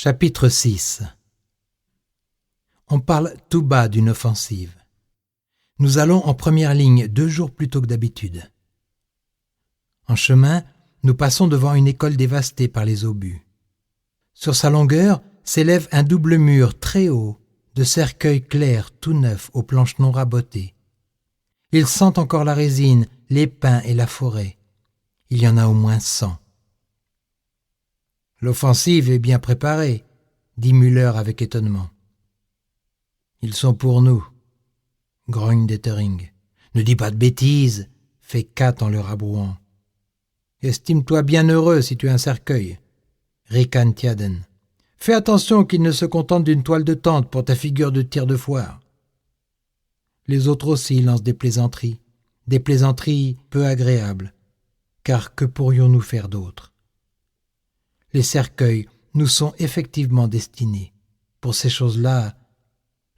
Chapitre 6. On parle tout bas d'une offensive. Nous allons en première ligne 2 jours plus tôt que d'habitude. En chemin, nous passons devant une école dévastée par les obus. Sur sa longueur s'élève un double mur très haut, de cercueils clairs tout neufs aux planches non rabotées. Il sent encore la résine, les pins et la forêt. Il y en a au moins 100. « L'offensive est bien préparée, » dit Müller avec étonnement. « Ils sont pour nous, » grogne Detering. « Ne dis pas de bêtises, » fait Kat en le rabrouant. « Estime-toi bien heureux si tu es un cercueil, » ricane Tjaden. « Fais attention qu'il ne se contente d'une toile de tente pour ta figure de tir de foire. » Les autres aussi lancent des plaisanteries peu agréables, car que pourrions-nous faire d'autre? Les cercueils nous sont effectivement destinés. Pour ces choses-là,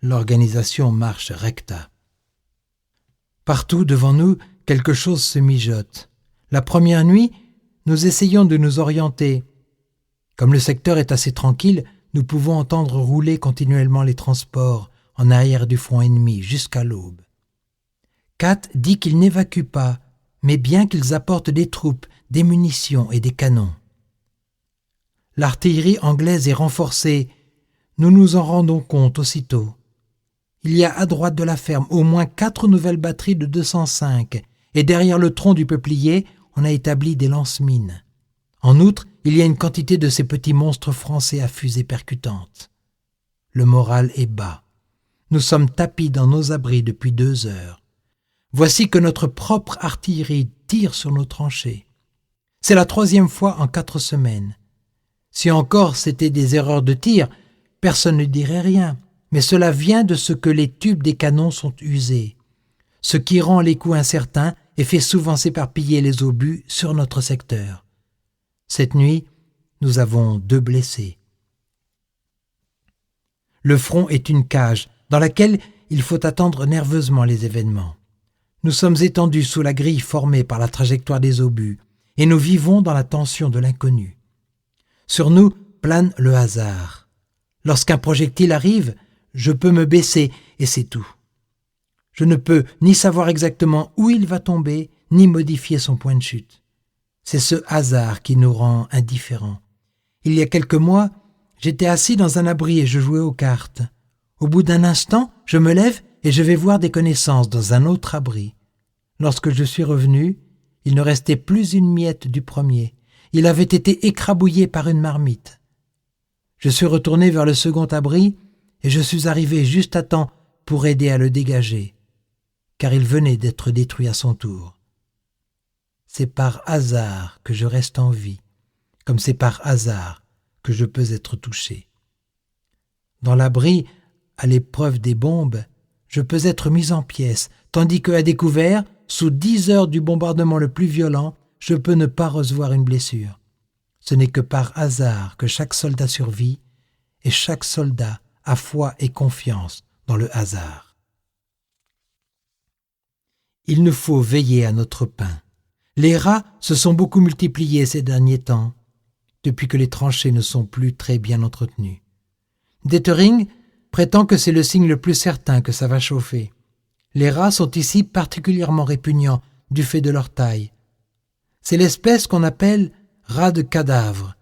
l'organisation marche recta. Partout devant nous, quelque chose se mijote. La première nuit, nous essayons de nous orienter. Comme le secteur est assez tranquille, nous pouvons entendre rouler continuellement les transports en arrière du front ennemi jusqu'à l'aube. Kat dit qu'ils n'évacuent pas, mais bien qu'ils apportent des troupes, des munitions et des canons. L'artillerie anglaise est renforcée. Nous nous en rendons compte aussitôt. Il y a à droite de la ferme au moins 4 nouvelles batteries de 205 et derrière le tronc du peuplier, on a établi des lance-mines. En outre, il y a une quantité de ces petits monstres français à fusées percutantes. Le moral est bas. Nous sommes tapis dans nos abris depuis 2 heures. Voici que notre propre artillerie tire sur nos tranchées. C'est la 3e fois en 4 semaines. Si encore c'était des erreurs de tir, personne ne dirait rien, mais cela vient de ce que les tubes des canons sont usés, ce qui rend les coups incertains et fait souvent s'éparpiller les obus sur notre secteur. Cette nuit, nous avons 2 blessés. Le front est une cage dans laquelle il faut attendre nerveusement les événements. Nous sommes étendus sous la grille formée par la trajectoire des obus et nous vivons dans la tension de l'inconnu. Sur nous plane le hasard. Lorsqu'un projectile arrive, je peux me baisser et c'est tout. Je ne peux ni savoir exactement où il va tomber, ni modifier son point de chute. C'est ce hasard qui nous rend indifférents. Il y a quelques mois, j'étais assis dans un abri et je jouais aux cartes. Au bout d'un instant, je me lève et je vais voir des connaissances dans un autre abri. Lorsque je suis revenu, il ne restait plus une miette du premier. Il avait été écrabouillé par une marmite. Je suis retourné vers le second abri et je suis arrivé juste à temps pour aider à le dégager, car il venait d'être détruit à son tour. C'est par hasard que je reste en vie, comme c'est par hasard que je peux être touché. Dans l'abri, à l'épreuve des bombes, je peux être mis en pièces, tandis qu'à découvert, sous 10 heures du bombardement le plus violent, je peux ne pas recevoir une blessure. Ce n'est que par hasard que chaque soldat survit et chaque soldat a foi et confiance dans le hasard. Il nous faut veiller à notre pain. Les rats se sont beaucoup multipliés ces derniers temps, depuis que les tranchées ne sont plus très bien entretenues. Detering prétend que c'est le signe le plus certain que ça va chauffer. Les rats sont ici particulièrement répugnants du fait de leur taille. C'est l'espèce qu'on appelle rats de cadavre.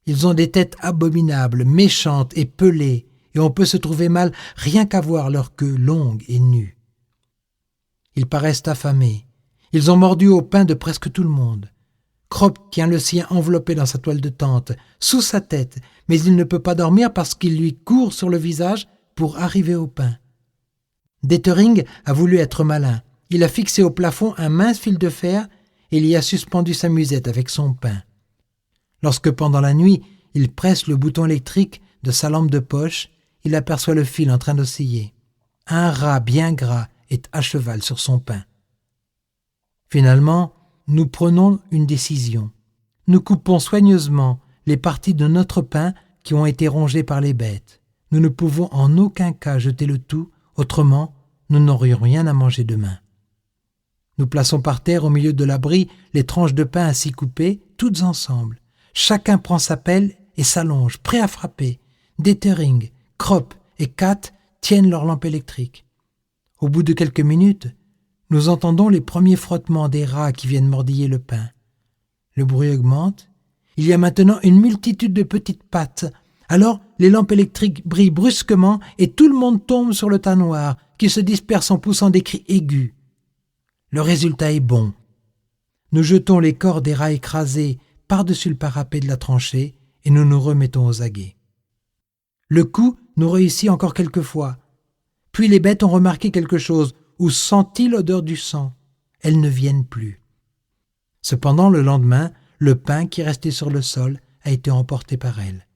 Ils ont des têtes abominables, méchantes et pelées, et on peut se trouver mal rien qu'à voir leur queue longue et nue. Ils paraissent affamés. Ils ont mordu au pain de presque tout le monde. Kropp tient le sien enveloppé dans sa toile de tente, sous sa tête, mais il ne peut pas dormir parce qu'il lui court sur le visage pour arriver au pain. Detering a voulu être malin. Il a fixé au plafond un mince fil de fer et il y a suspendu sa musette avec son pain. Lorsque pendant la nuit, il presse le bouton électrique de sa lampe de poche, il aperçoit le fil en train d'osciller. Un rat bien gras est à cheval sur son pain. Finalement, nous prenons une décision. Nous coupons soigneusement les parties de notre pain qui ont été rongées par les bêtes. Nous ne pouvons en aucun cas jeter le tout, autrement, nous n'aurions rien à manger demain. Nous plaçons par terre au milieu de l'abri les tranches de pain ainsi coupées, toutes ensemble. Chacun prend sa pelle et s'allongent, prêts à frapper. Detering, Kropp et Kat tiennent leur lampe électrique. Au bout de quelques minutes, nous entendons les premiers frottements des rats qui viennent mordiller le pain. Le bruit augmente. Il y a maintenant une multitude de petites pattes. Alors, les lampes électriques brillent brusquement et tout le monde tombe sur le tas noir, qui se disperse en poussant des cris aigus. Le résultat est bon. Nous jetons les corps des rats écrasés par-dessus le parapet de la tranchée et nous nous remettons aux aguets. Le coup nous réussit encore quelques fois. Puis les bêtes ont remarqué quelque chose ou senti l'odeur du sang. Elles ne viennent plus. Cependant, le lendemain, le pain qui restait sur le sol a été emporté par elles.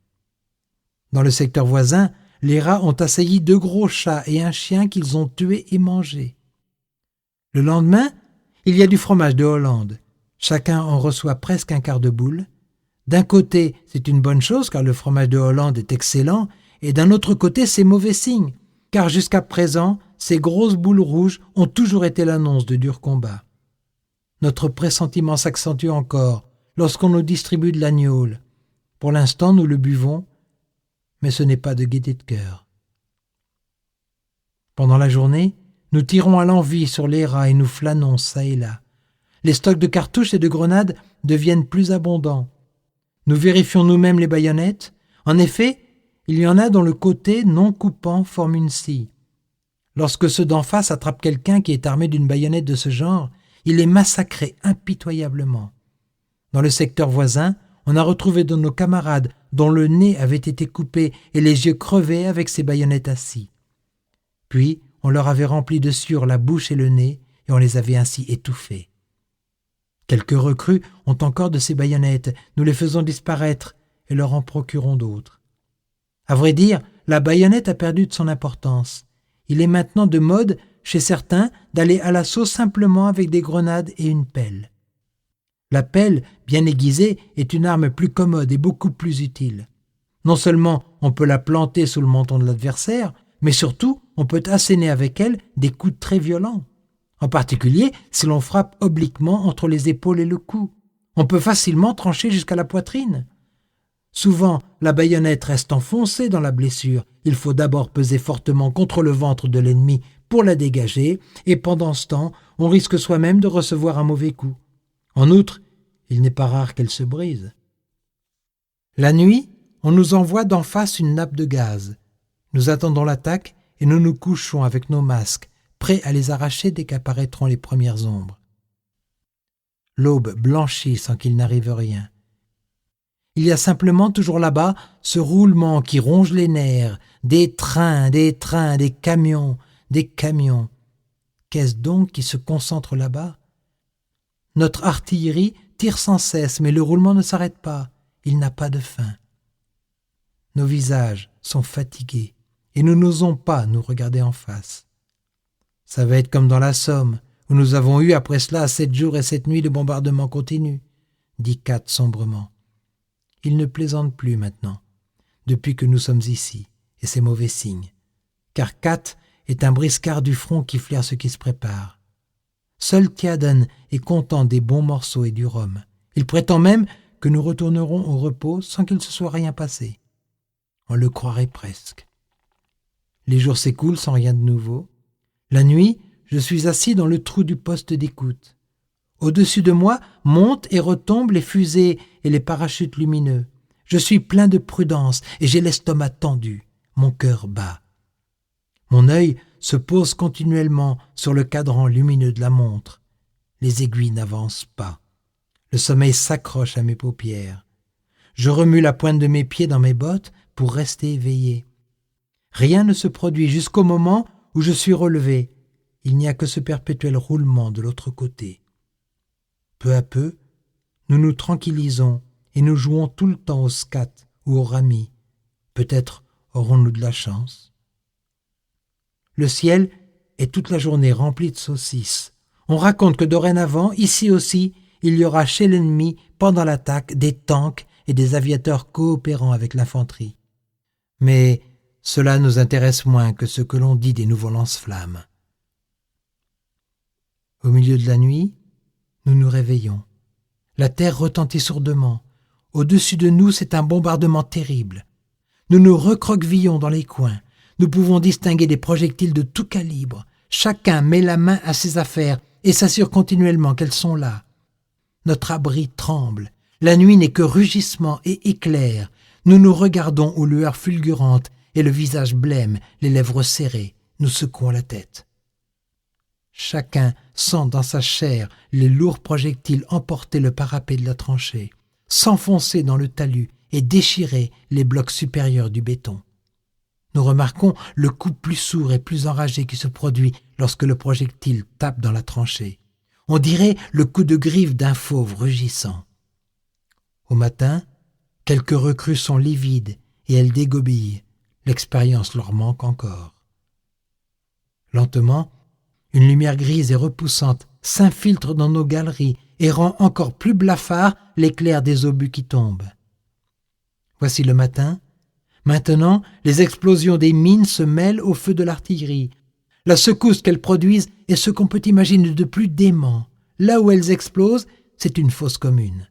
Dans le secteur voisin, les rats ont assailli 2 gros chats et un chien qu'ils ont tués et mangés. Le lendemain, il y a du fromage de Hollande. Chacun en reçoit presque un quart de boule. D'un côté, c'est une bonne chose car le fromage de Hollande est excellent, et d'un autre côté, c'est mauvais signe, car jusqu'à présent, ces grosses boules rouges ont toujours été l'annonce de durs combats. Notre pressentiment s'accentue encore lorsqu'on nous distribue de l'agnole. Pour l'instant, nous le buvons, mais ce n'est pas de gaieté de cœur. Pendant la journée, nous tirons à l'envi sur les rats et nous flânons çà et là. Les stocks de cartouches et de grenades deviennent plus abondants. Nous vérifions nous-mêmes les baïonnettes. En effet, il y en a dont le côté non coupant forme une scie. Lorsque ceux d'en face attrapent quelqu'un qui est armé d'une baïonnette de ce genre, il est massacré impitoyablement. Dans le secteur voisin, on a retrouvé de nos camarades dont le nez avait été coupé et les yeux crevés avec ces baïonnettes à scie. Puis, on leur avait rempli de sueur la bouche et le nez et on les avait ainsi étouffés. Quelques recrues ont encore de ces baïonnettes, nous les faisons disparaître et leur en procurons d'autres. À vrai dire, la baïonnette a perdu de son importance. Il est maintenant de mode, chez certains, d'aller à l'assaut simplement avec des grenades et une pelle. La pelle, bien aiguisée, est une arme plus commode et beaucoup plus utile. Non seulement on peut la planter sous le menton de l'adversaire, mais surtout on peut asséner avec elle des coups très violents. En particulier si l'on frappe obliquement entre les épaules et le cou. On peut facilement trancher jusqu'à la poitrine. Souvent, la baïonnette reste enfoncée dans la blessure. Il faut d'abord peser fortement contre le ventre de l'ennemi pour la dégager, et pendant ce temps, on risque soi-même de recevoir un mauvais coup. En outre, il n'est pas rare qu'elle se brise. La nuit, on nous envoie d'en face une nappe de gaz. Nous attendons l'attaque et nous nous couchons avec nos masques, prêts à les arracher dès qu'apparaîtront les premières ombres. L'aube blanchit sans qu'il n'arrive rien. Il y a simplement toujours là-bas ce roulement qui ronge les nerfs, des trains, des camions, des camions. Qu'est-ce donc qui se concentre là-bas? Notre artillerie tire sans cesse, mais le roulement ne s'arrête pas. Il n'a pas de fin. Nos visages sont fatigués et nous n'osons pas nous regarder en face. Ça va être comme dans la Somme, où nous avons eu après cela 7 jours et 7 nuits de bombardement continu, dit Kat sombrement. Il ne plaisante plus maintenant, depuis que nous sommes ici, et c'est mauvais signe, car Kat est un briscard du front qui flaire ce qui se prépare. Seul Tjaden est content des bons morceaux et du rhum. Il prétend même que nous retournerons au repos sans qu'il se soit rien passé. On le croirait presque. Les jours s'écoulent sans rien de nouveau. La nuit, je suis assis dans le trou du poste d'écoute. Au-dessus de moi montent et retombent les fusées et les parachutes lumineux. Je suis plein de prudence et j'ai l'estomac tendu. Mon cœur bat. Mon œil se pose continuellement sur le cadran lumineux de la montre. Les aiguilles n'avancent pas. Le sommeil s'accroche à mes paupières. Je remue la pointe de mes pieds dans mes bottes pour rester éveillé. Rien ne se produit jusqu'au moment où je suis relevé. Il n'y a que ce perpétuel roulement de l'autre côté. Peu à peu, nous nous tranquillisons et nous jouons tout le temps au scat ou au rami. Peut-être aurons-nous de la chance. Le ciel est toute la journée rempli de saucisses. On raconte que dorénavant, ici aussi, il y aura chez l'ennemi, pendant l'attaque, des tanks et des aviateurs coopérant avec l'infanterie. Mais cela nous intéresse moins que ce que l'on dit des nouveaux lance-flammes. Au milieu de la nuit, nous nous réveillons. La terre retentit sourdement. Au-dessus de nous, c'est un bombardement terrible. Nous nous recroquevillons dans les coins. Nous pouvons distinguer des projectiles de tout calibre. Chacun met la main à ses affaires et s'assure continuellement qu'elles sont là. Notre abri tremble. La nuit n'est que rugissement et éclairs. Nous nous regardons aux lueurs fulgurantes et le visage blême, les lèvres serrées. Nous secouons la tête. Chacun sent dans sa chair les lourds projectiles emporter le parapet de la tranchée, s'enfoncer dans le talus et déchirer les blocs supérieurs du béton. Nous remarquons le coup plus sourd et plus enragé qui se produit lorsque le projectile tape dans la tranchée. On dirait le coup de griffe d'un fauve rugissant. Au matin, quelques recrues sont livides et elles dégobillent. L'expérience leur manque encore. Lentement, une lumière grise et repoussante s'infiltre dans nos galeries et rend encore plus blafard l'éclair des obus qui tombent. Voici le matin. Maintenant, les explosions des mines se mêlent au feu de l'artillerie. La secousse qu'elles produisent est ce qu'on peut imaginer de plus dément. Là où elles explosent, c'est une fosse commune.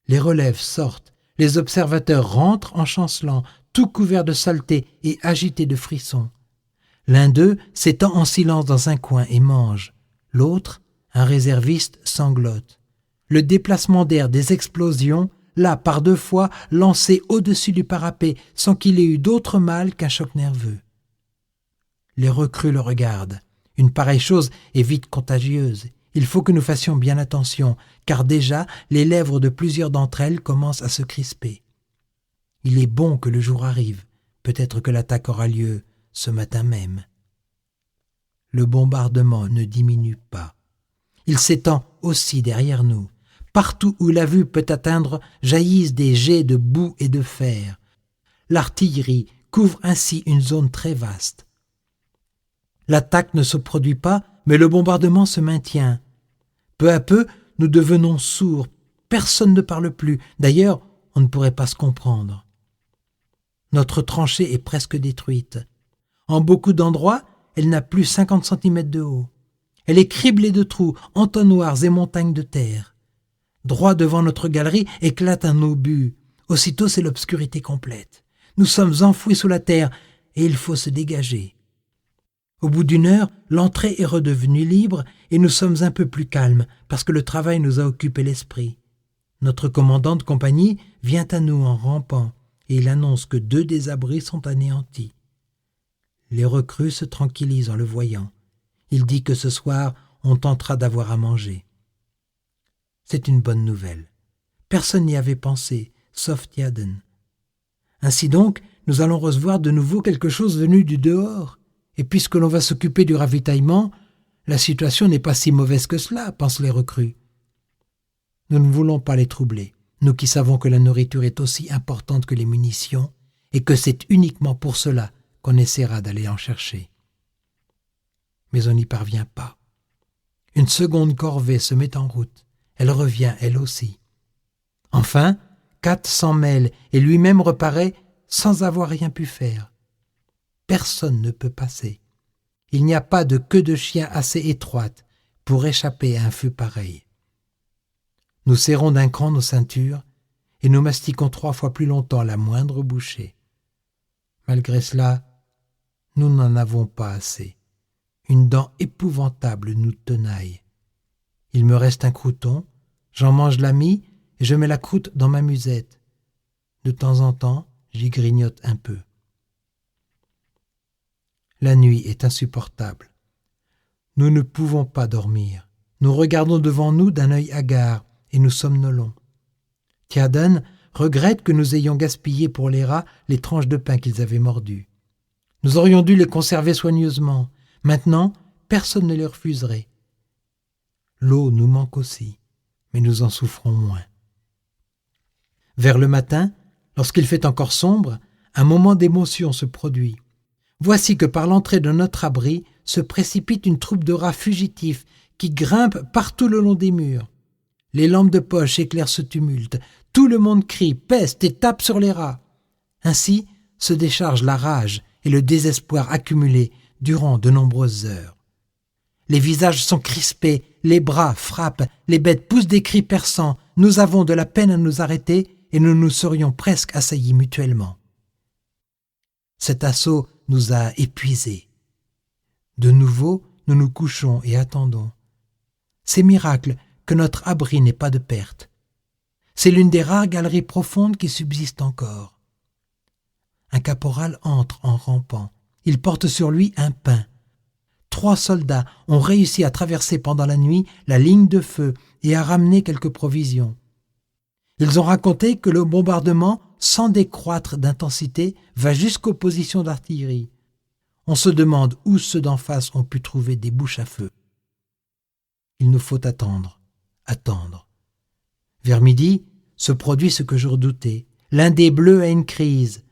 Les relèves sortent, les observateurs rentrent en chancelant, tout couverts de saleté et agités de frissons. L'un d'eux s'étend en silence dans un coin et mange. L'autre, un réserviste, sanglote. Le déplacement d'air des explosions l'a par 2 fois lancé au-dessus du parapet sans qu'il ait eu d'autre mal qu'un choc nerveux. Les recrues le regardent. Une pareille chose est vite contagieuse. Il faut que nous fassions bien attention, car déjà les lèvres de plusieurs d'entre elles commencent à se crisper. Il est bon que le jour arrive. Peut-être que l'attaque aura lieu ce matin même. Le bombardement ne diminue pas. Il s'étend aussi derrière nous. Partout où la vue peut atteindre jaillissent des jets de boue et de fer. L'artillerie couvre ainsi une zone très vaste. L'attaque ne se produit pas, mais le bombardement se maintient. Peu à peu, nous devenons sourds. Personne ne parle plus. D'ailleurs, on ne pourrait pas se comprendre. Notre tranchée est presque détruite. En beaucoup d'endroits, elle n'a plus 50 cm de haut. Elle est criblée de trous, entonnoirs et montagnes de terre. Droit devant notre galerie éclate un obus. Aussitôt, c'est l'obscurité complète. Nous sommes enfouis sous la terre et il faut se dégager. Au bout d'1 heure, l'entrée est redevenue libre et nous sommes un peu plus calmes parce que le travail nous a occupé l'esprit. Notre commandant de compagnie vient à nous en rampant et il annonce que 2 des abris sont anéantis. Les recrues se tranquillisent en le voyant. Il dit que ce soir, on tentera d'avoir à manger. C'est une bonne nouvelle. Personne n'y avait pensé, sauf Tjaden. Ainsi donc, nous allons recevoir de nouveau quelque chose venu du dehors. Et puisque l'on va s'occuper du ravitaillement, la situation n'est pas si mauvaise que cela, pensent les recrues. Nous ne voulons pas les troubler, nous qui savons que la nourriture est aussi importante que les munitions et que c'est uniquement pour cela qu'on essaiera d'aller en chercher. Mais on n'y parvient pas. Une seconde corvée se met en route. Elle revient, elle aussi. Enfin, Kat s'en mêle et lui-même reparaît sans avoir rien pu faire. Personne ne peut passer. Il n'y a pas de queue de chien assez étroite pour échapper à un feu pareil. Nous serrons d'un cran nos ceintures et nous mastiquons 3 fois plus longtemps la moindre bouchée. Malgré cela, nous n'en avons pas assez. Une dent épouvantable nous tenaille. Il me reste un crouton, j'en mange la mie et je mets la croûte dans ma musette. De temps en temps, j'y grignote un peu. La nuit est insupportable. Nous ne pouvons pas dormir. Nous regardons devant nous d'un œil hagard et nous somnolons. Tjaden regrette que nous ayons gaspillé pour les rats les tranches de pain qu'ils avaient mordues. Nous aurions dû les conserver soigneusement. Maintenant, personne ne les refuserait. L'eau nous manque aussi, mais nous en souffrons moins. Vers le matin, lorsqu'il fait encore sombre, un moment d'émotion se produit. Voici que par l'entrée de notre abri se précipite une troupe de rats fugitifs qui grimpent partout le long des murs. Les lampes de poche éclairent ce tumulte. Tout le monde crie, peste et tape sur les rats. Ainsi se décharge la rage et le désespoir accumulés durant de nombreuses heures. Les visages sont crispés, les bras frappent, les bêtes poussent des cris perçants. Nous avons de la peine à nous arrêter et nous nous serions presque assaillis mutuellement. Cet assaut nous a épuisés. De nouveau, nous nous couchons et attendons. C'est miracle que notre abri n'ait pas de perte. C'est l'une des rares galeries profondes qui subsistent encore. Un caporal entre en rampant. Il porte sur lui un pain. 3 soldats ont réussi à traverser pendant la nuit la ligne de feu et à ramener quelques provisions. Ils ont raconté que le bombardement, sans décroître d'intensité, va jusqu'aux positions d'artillerie. On se demande où ceux d'en face ont pu trouver des bouches à feu. Il nous faut attendre, attendre. Vers midi, se produit ce que je redoutais. L'un des bleus a une crise.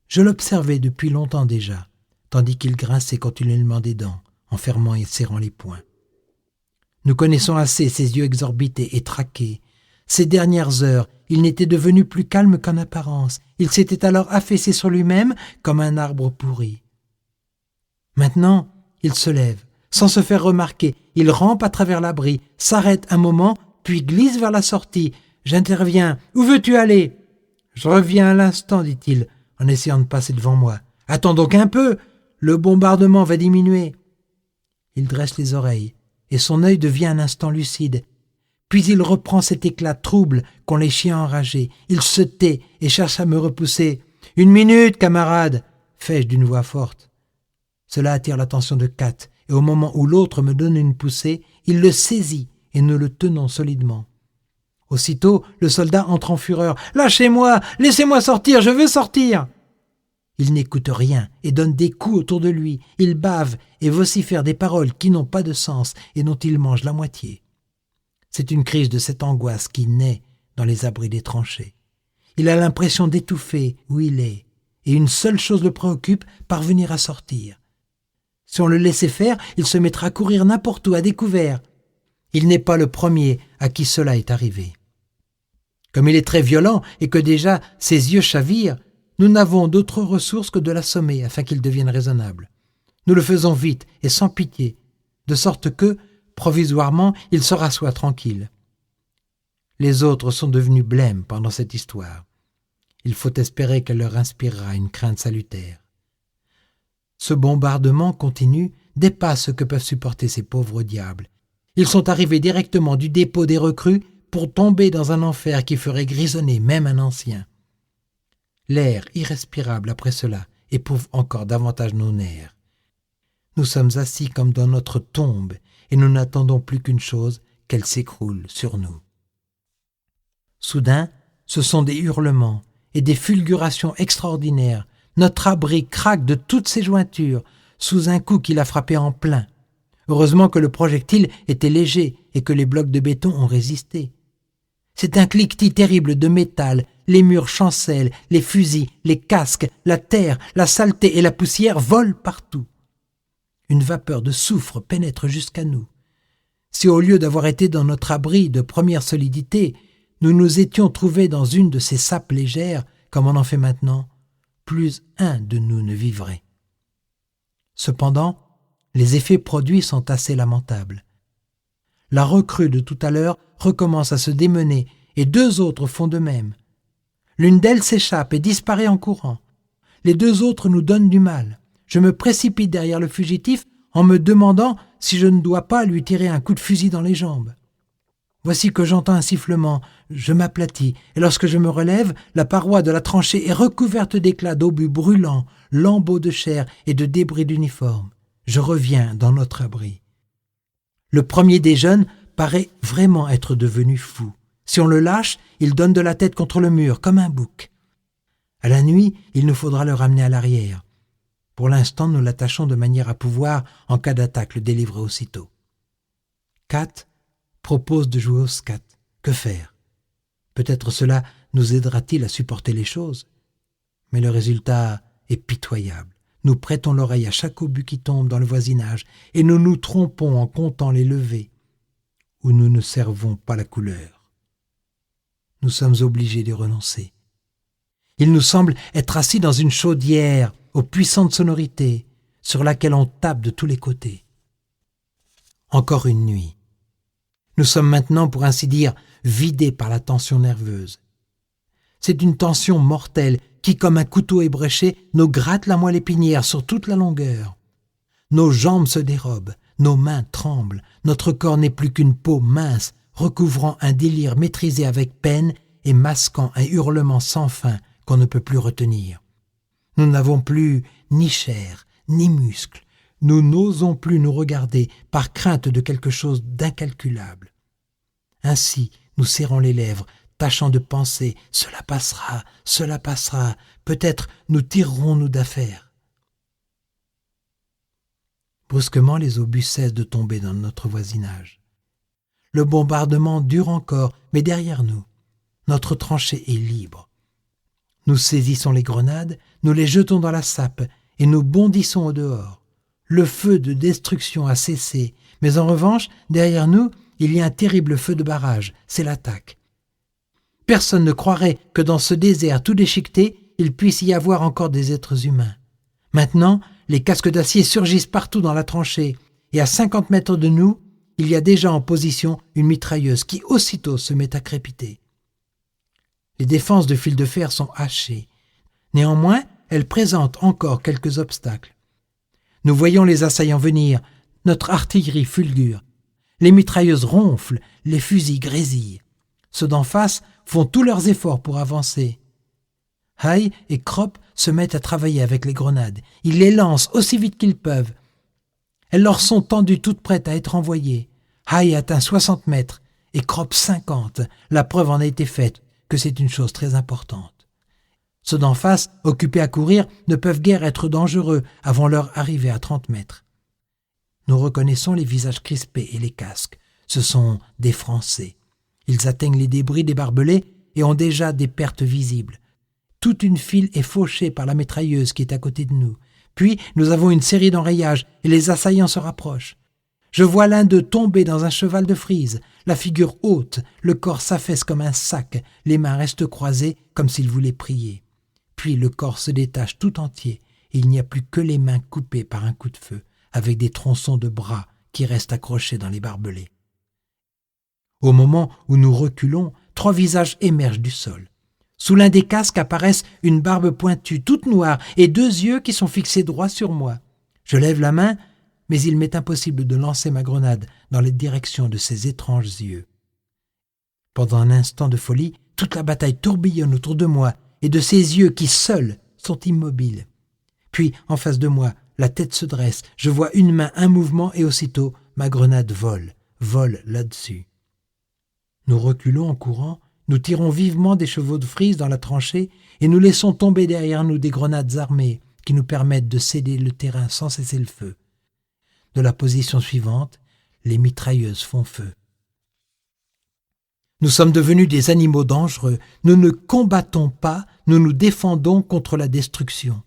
Je l'observais depuis longtemps déjà, tandis qu'il grinçait continuellement des dents, en fermant et serrant les poings. Nous connaissons assez ses yeux exorbités et traqués. Ces dernières heures, il n'était devenu plus calme qu'en apparence. Il s'était alors affaissé sur lui-même comme un arbre pourri. Maintenant, il se lève, sans se faire remarquer. Il rampe à travers l'abri, s'arrête un moment, puis glisse vers la sortie. J'interviens. « Où veux-tu aller ?»« Je reviens à l'instant, dit-il, en essayant de passer devant moi. « Attends donc un peu, le bombardement va diminuer. » Il dresse les oreilles, et son œil devient un instant lucide. Puis il reprend cet éclat trouble qu'ont les chiens enragés. Il se tait et cherche à me repousser. « 1 minute, camarade !» fais-je d'une voix forte. Cela attire l'attention de Kat, et au moment où l'autre me donne une poussée, il le saisit et nous le tenons solidement. Aussitôt, le soldat entre en fureur. « Lâchez-moi! Laissez-moi sortir! Je veux sortir !» Il n'écoute rien et donne des coups autour de lui. Il bave et vocifère des paroles qui n'ont pas de sens et dont il mange la moitié. C'est une crise de cette angoisse qui naît dans les abris des tranchées. Il a l'impression d'étouffer où il est, et une seule chose le préoccupe, parvenir à sortir. Si on le laissait faire, il se mettra à courir n'importe où à découvert. Il n'est pas le premier à qui cela est arrivé. Comme il est très violent et que déjà ses yeux chavirent, nous n'avons d'autre ressource que de l'assommer afin qu'il devienne raisonnable. Nous le faisons vite et sans pitié, de sorte que, provisoirement, il se rassoit tranquille. Les autres sont devenus blêmes pendant cette histoire. Il faut espérer qu'elle leur inspirera une crainte salutaire. Ce bombardement continu dépasse ce que peuvent supporter ces pauvres diables. Ils sont arrivés directement du dépôt des recrues pour tomber dans un enfer qui ferait grisonner même un ancien. L'air irrespirable après cela éprouve encore davantage nos nerfs. Nous sommes assis comme dans notre tombe et nous n'attendons plus qu'une chose, qu'elle s'écroule sur nous. Soudain, ce sont des hurlements et des fulgurations extraordinaires. Notre abri craque de toutes ses jointures sous un coup qui l'a frappé en plein. Heureusement que le projectile était léger et que les blocs de béton ont résisté. C'est un cliquetis terrible de métal, les murs chancellent, les fusils, les casques, la terre, la saleté et la poussière volent partout. Une vapeur de soufre pénètre jusqu'à nous. Si au lieu d'avoir été dans notre abri de première solidité, nous nous étions trouvés dans une de ces sapes légères, comme on en fait maintenant, plus un de nous ne vivrait. Cependant, les effets produits sont assez lamentables. La recrue de tout à l'heure recommence à se démener et 2 autres font de même. L'une d'elles s'échappe et disparaît en courant. Les 2 autres nous donnent du mal. Je me précipite derrière le fugitif en me demandant si je ne dois pas lui tirer un coup de fusil dans les jambes. Voici que j'entends un sifflement, je m'aplatis, et lorsque je me relève, la paroi de la tranchée est recouverte d'éclats d'obus brûlants, lambeaux de chair et de débris d'uniforme. Je reviens dans notre abri. Le premier des jeunes paraît vraiment être devenu fou. Si on le lâche, il donne de la tête contre le mur, comme un bouc. À la nuit, il nous faudra le ramener à l'arrière. Pour l'instant, nous l'attachons de manière à pouvoir, en cas d'attaque, le délivrer aussitôt. Kat propose de jouer au scat. Que faire? Peut-être cela nous aidera-t-il à supporter les choses. Mais le résultat est pitoyable. Nous prêtons l'oreille à chaque obus qui tombe dans le voisinage et nous nous trompons en comptant les levées, où nous ne servons pas la couleur. Nous sommes obligés de renoncer. Il nous semble être assis dans une chaudière aux puissantes sonorités, sur laquelle on tape de tous les côtés. Encore une nuit. Nous sommes maintenant, pour ainsi dire, vidés par la tension nerveuse. C'est une tension mortelle qui, comme un couteau ébréché, nous gratte la moelle épinière sur toute la longueur. Nos jambes se dérobent, nos mains tremblent, notre corps n'est plus qu'une peau mince, recouvrant un délire maîtrisé avec peine et masquant un hurlement sans fin qu'on ne peut plus retenir. Nous n'avons plus ni chair, ni muscles. Nous n'osons plus nous regarder par crainte de quelque chose d'incalculable. Ainsi, nous serrons les lèvres, tâchant de penser « cela passera, peut-être nous tirerons-nous d'affaire ». Brusquement, les obus cessent de tomber dans notre voisinage. Le bombardement dure encore, mais derrière nous, notre tranchée est libre. Nous saisissons les grenades, nous les jetons dans la sape et nous bondissons au dehors. Le feu de destruction a cessé, mais en revanche, derrière nous, il y a un terrible feu de barrage, c'est l'attaque. Personne ne croirait que dans ce désert tout déchiqueté, il puisse y avoir encore des êtres humains. Maintenant, les casques d'acier surgissent partout dans la tranchée, et à 50 mètres de nous, il y a déjà en position une mitrailleuse qui aussitôt se met à crépiter. Les défenses de fil de fer sont hachées. Néanmoins, elles présentent encore quelques obstacles. Nous voyons les assaillants venir, notre artillerie fulgure. Les mitrailleuses ronflent, les fusils grésillent. Ceux d'en face font tous leurs efforts pour avancer. Hay et Kropp se mettent à travailler avec les grenades. Ils les lancent aussi vite qu'ils peuvent. Elles leur sont tendues toutes prêtes à être envoyées. Hay atteint 60 mètres et Kropp 50. La preuve en a été faite que c'est une chose très importante. Ceux d'en face, occupés à courir, ne peuvent guère être dangereux avant leur arrivée à 30 mètres. Nous reconnaissons les visages crispés et les casques. Ce sont des Français. Ils atteignent les débris des barbelés et ont déjà des pertes visibles. Toute une file est fauchée par la mitrailleuse qui est à côté de nous. Puis, nous avons une série d'enrayages et les assaillants se rapprochent. Je vois l'un d'eux tomber dans un cheval de frise, la figure haute, le corps s'affaisse comme un sac, les mains restent croisées comme s'il voulait prier. Puis le corps se détache tout entier et il n'y a plus que les mains coupées par un coup de feu, avec des tronçons de bras qui restent accrochés dans les barbelés. Au moment où nous reculons, 3 visages émergent du sol. Sous l'un des casques apparaissent une barbe pointue, toute noire, et 2 yeux qui sont fixés droit sur moi. Je lève la main, mais il m'est impossible de lancer ma grenade dans la direction de ces étranges yeux. Pendant un instant de folie, toute la bataille tourbillonne autour de moi, et de ces yeux qui, seuls, sont immobiles. Puis, en face de moi, la tête se dresse, je vois une main, un mouvement, et aussitôt, ma grenade vole là-dessus. Nous reculons en courant, nous tirons vivement des chevaux de frise dans la tranchée, et nous laissons tomber derrière nous des grenades armées qui nous permettent de céder le terrain sans cesser le feu. De la position suivante, les mitrailleuses font feu. Nous sommes devenus des animaux dangereux. Nous ne combattons pas, nous nous défendons contre la destruction.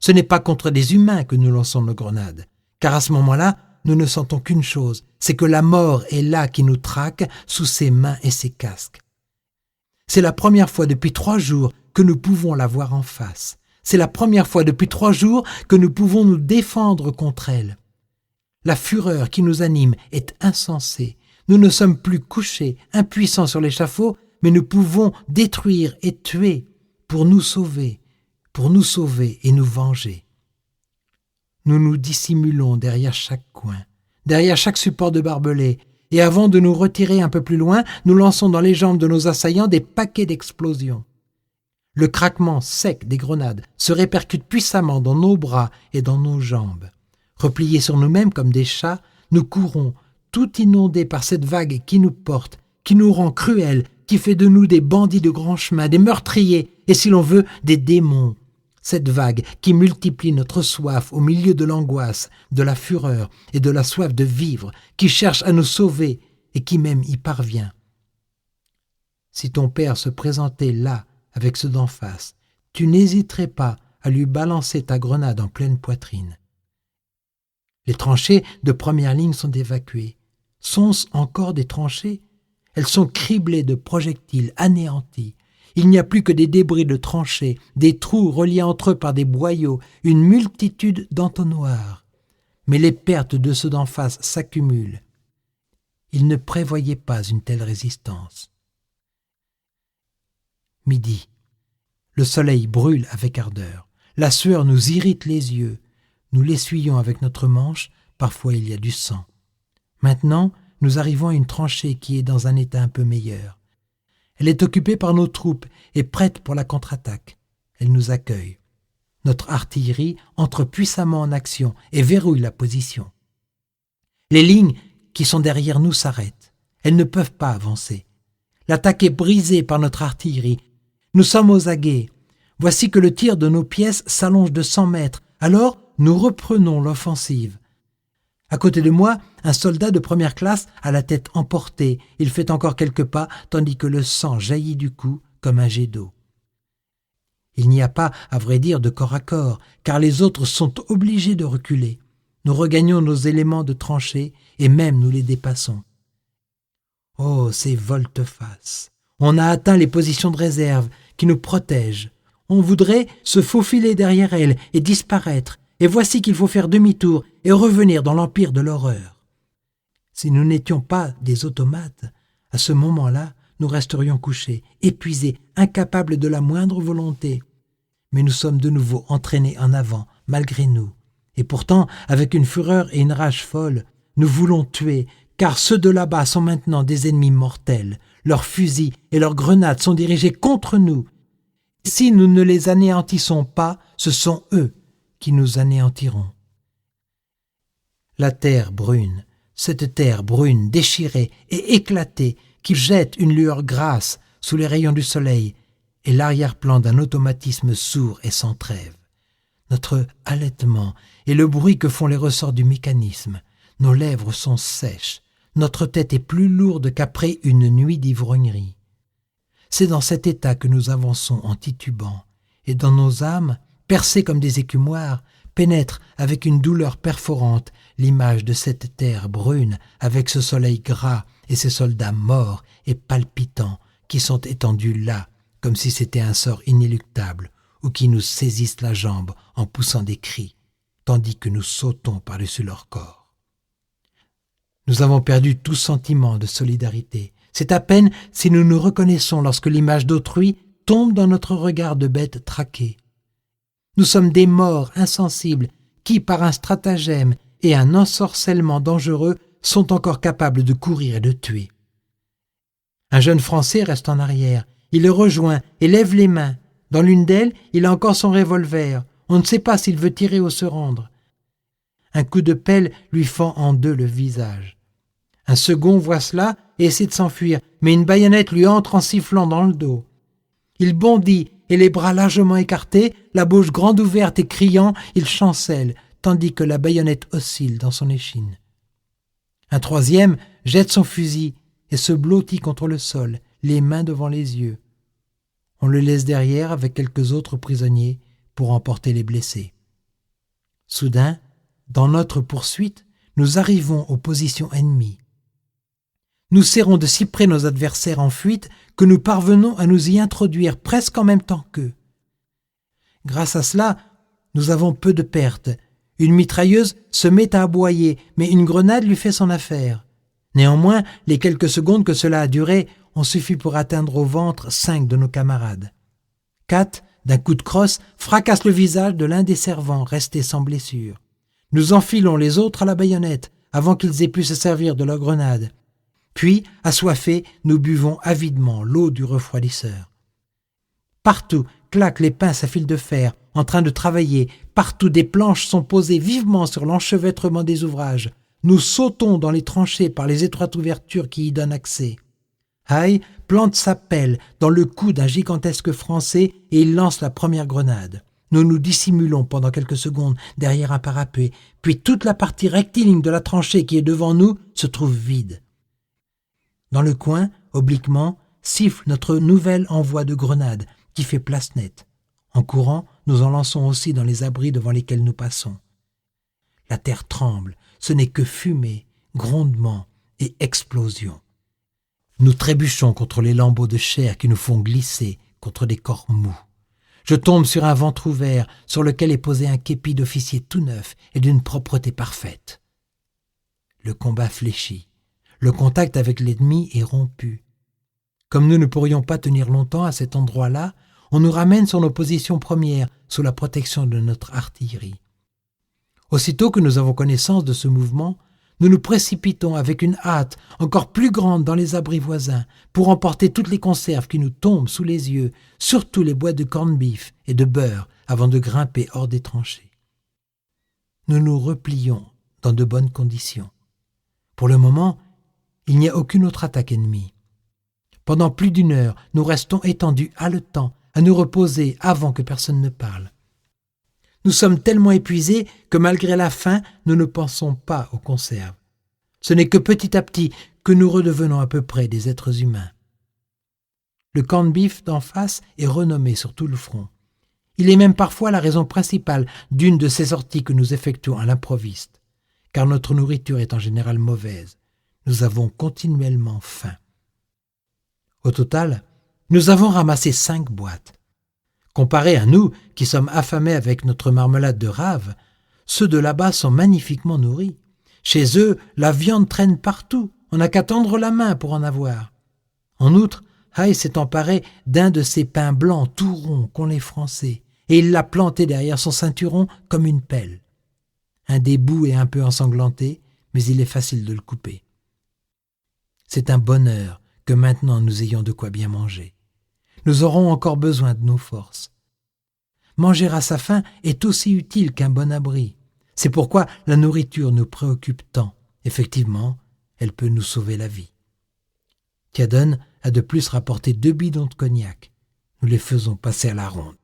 Ce n'est pas contre des humains que nous lançons nos grenades, car à ce moment-là, nous ne sentons qu'une chose, c'est que la mort est là qui nous traque sous ses mains et ses casques. C'est la première fois depuis 3 jours que nous pouvons la voir en face. C'est la première fois depuis 3 jours que nous pouvons nous défendre contre elle. La fureur qui nous anime est insensée. Nous ne sommes plus couchés, impuissants sur l'échafaud, mais nous pouvons détruire et tuer pour nous sauver et nous venger. Nous nous dissimulons derrière chaque coin, derrière chaque support de barbelés, et avant de nous retirer un peu plus loin, nous lançons dans les jambes de nos assaillants des paquets d'explosions. Le craquement sec des grenades se répercute puissamment dans nos bras et dans nos jambes. Repliés sur nous-mêmes comme des chats, nous courons, tout inondés par cette vague qui nous porte, qui nous rend cruels, qui fait de nous des bandits de grand chemin, des meurtriers, et si l'on veut, des démons. Cette vague qui multiplie notre soif au milieu de l'angoisse, de la fureur et de la soif de vivre, qui cherche à nous sauver et qui même y parvient. Si ton père se présentait là, avec ceux d'en face, tu n'hésiterais pas à lui balancer ta grenade en pleine poitrine. Les tranchées de première ligne sont évacuées. Sont-ce encore des tranchées? Elles sont criblées de projectiles anéantis. Il n'y a plus que des débris de tranchées, des trous reliés entre eux par des boyaux, une multitude d'entonnoirs. Mais les pertes de ceux d'en face s'accumulent. Ils ne prévoyaient pas une telle résistance. Midi. Le soleil brûle avec ardeur. La sueur nous irrite les yeux. Nous l'essuyons avec notre manche. Parfois il y a du sang. Maintenant, nous arrivons à une tranchée qui est dans un état un peu meilleur. Elle est occupée par nos troupes et prête pour la contre-attaque. Elle nous accueille. Notre artillerie entre puissamment en action et verrouille la position. Les lignes qui sont derrière nous s'arrêtent. Elles ne peuvent pas avancer. L'attaque est brisée par notre artillerie. Nous sommes aux aguets. Voici que le tir de nos pièces s'allonge de 100 mètres. Alors, nous reprenons l'offensive. À côté de moi, un soldat de première classe a la tête emportée. Il fait encore quelques pas, tandis que le sang jaillit du cou comme un jet d'eau. Il n'y a pas, à vrai dire, de corps à corps, car les autres sont obligés de reculer. Nous regagnons nos éléments de tranchée et même nous les dépassons. Oh, ces volte-face! On a atteint les positions de réserve qui nous protègent. On voudrait se faufiler derrière elles et disparaître, et voici qu'il faut faire demi-tour et revenir dans l'empire de l'horreur. Si nous n'étions pas des automates, à ce moment-là, nous resterions couchés, épuisés, incapables de la moindre volonté. Mais nous sommes de nouveau entraînés en avant, malgré nous. Et pourtant, avec une fureur et une rage folle, nous voulons tuer, car ceux de là-bas sont maintenant des ennemis mortels. Leurs fusils et leurs grenades sont dirigés contre nous. Si nous ne les anéantissons pas, ce sont eux qui nous anéantiront. La terre brune, cette terre brune déchirée et éclatée qui jette une lueur grasse sous les rayons du soleil est l'arrière-plan d'un automatisme sourd et sans trêve. Notre halètement et le bruit que font les ressorts du mécanisme. Nos lèvres sont sèches. Notre tête est plus lourde qu'après une nuit d'ivrognerie. C'est dans cet état que nous avançons en titubant, et dans nos âmes, percées comme des écumoires, pénètre avec une douleur perforante l'image de cette terre brune avec ce soleil gras et ces soldats morts et palpitants qui sont étendus là, comme si c'était un sort inéluctable, ou qui nous saisissent la jambe en poussant des cris, tandis que nous sautons par-dessus leur corps. Nous avons perdu tout sentiment de solidarité. C'est à peine si nous nous reconnaissons lorsque l'image d'autrui tombe dans notre regard de bête traquée. Nous sommes des morts insensibles qui, par un stratagème et un ensorcellement dangereux, sont encore capables de courir et de tuer. Un jeune Français reste en arrière. Il le rejoint et lève les mains. Dans l'une d'elles, il a encore son revolver. On ne sait pas s'il veut tirer ou se rendre. Un coup de pelle lui fend en deux le visage. Un second voit cela et essaie de s'enfuir, mais une baïonnette lui entre en sifflant dans le dos. Il bondit et les bras largement écartés, la bouche grande ouverte et criant, il chancelle, tandis que la baïonnette oscille dans son échine. Un troisième jette son fusil et se blottit contre le sol, les mains devant les yeux. On le laisse derrière avec quelques autres prisonniers pour emporter les blessés. Soudain, dans notre poursuite, nous arrivons aux positions ennemies. Nous serrons de si près nos adversaires en fuite que nous parvenons à nous y introduire presque en même temps qu'eux. Grâce à cela, nous avons peu de pertes. Une mitrailleuse se met à aboyer, mais une grenade lui fait son affaire. Néanmoins, les quelques secondes que cela a duré ont suffi pour atteindre au ventre 5 de nos camarades. 4, d'un coup de crosse, fracassent le visage de l'un des servants restés sans blessure. Nous enfilons les autres à la baïonnette avant qu'ils aient pu se servir de leurs grenades. Puis, assoiffés, nous buvons avidement l'eau du refroidisseur. Partout claquent les pinces à fil de fer, en train de travailler. Partout des planches sont posées vivement sur l'enchevêtrement des ouvrages. Nous sautons dans les tranchées par les étroites ouvertures qui y donnent accès. Hay plante sa pelle dans le cou d'un gigantesque Français et il lance la première grenade. Nous nous dissimulons pendant quelques secondes derrière un parapet, puis toute la partie rectiligne de la tranchée qui est devant nous se trouve vide. Dans le coin, obliquement, siffle notre nouvel envoi de grenades qui fait place nette. En courant, nous en lançons aussi dans les abris devant lesquels nous passons. La terre tremble, ce n'est que fumée, grondement et explosion. Nous trébuchons contre les lambeaux de chair qui nous font glisser contre des corps mous. Je tombe sur un ventre ouvert sur lequel est posé un képi d'officier tout neuf et d'une propreté parfaite. Le combat fléchit. Le contact avec l'ennemi est rompu. Comme nous ne pourrions pas tenir longtemps à cet endroit-là, on nous ramène sur nos positions premières, sous la protection de notre artillerie. Aussitôt que nous avons connaissance de ce mouvement, nous nous précipitons avec une hâte encore plus grande dans les abris voisins pour emporter toutes les conserves qui nous tombent sous les yeux, surtout les boîtes de corned-beef et de beurre avant de grimper hors des tranchées. Nous nous replions dans de bonnes conditions. Pour le moment, il n'y a aucune autre attaque ennemie. Pendant plus d'une heure, nous restons étendus haletants, à nous reposer avant que personne ne parle. Nous sommes tellement épuisés que malgré la faim, nous ne pensons pas aux conserves. Ce n'est que petit à petit que nous redevenons à peu près des êtres humains. Le corned-beef d'en face est renommé sur tout le front. Il est même parfois la raison principale d'une de ces sorties que nous effectuons à l'improviste, car notre nourriture est en général mauvaise. Nous avons continuellement faim. Au total, nous avons ramassé 5 boîtes. Comparés à nous, qui sommes affamés avec notre marmelade de rave, ceux de là-bas sont magnifiquement nourris. Chez eux, la viande traîne partout, on n'a qu'à tendre la main pour en avoir. En outre, Hay s'est emparé d'un de ces pains blancs tout ronds qu'ont les Français, et il l'a planté derrière son ceinturon comme une pelle. Un des bouts est un peu ensanglanté, mais il est facile de le couper. C'est un bonheur que maintenant nous ayons de quoi bien manger. Nous aurons encore besoin de nos forces. Manger à sa faim est aussi utile qu'un bon abri. C'est pourquoi la nourriture nous préoccupe tant. Effectivement, elle peut nous sauver la vie. Tiadon a de plus rapporté 2 bidons de cognac. Nous les faisons passer à la ronde.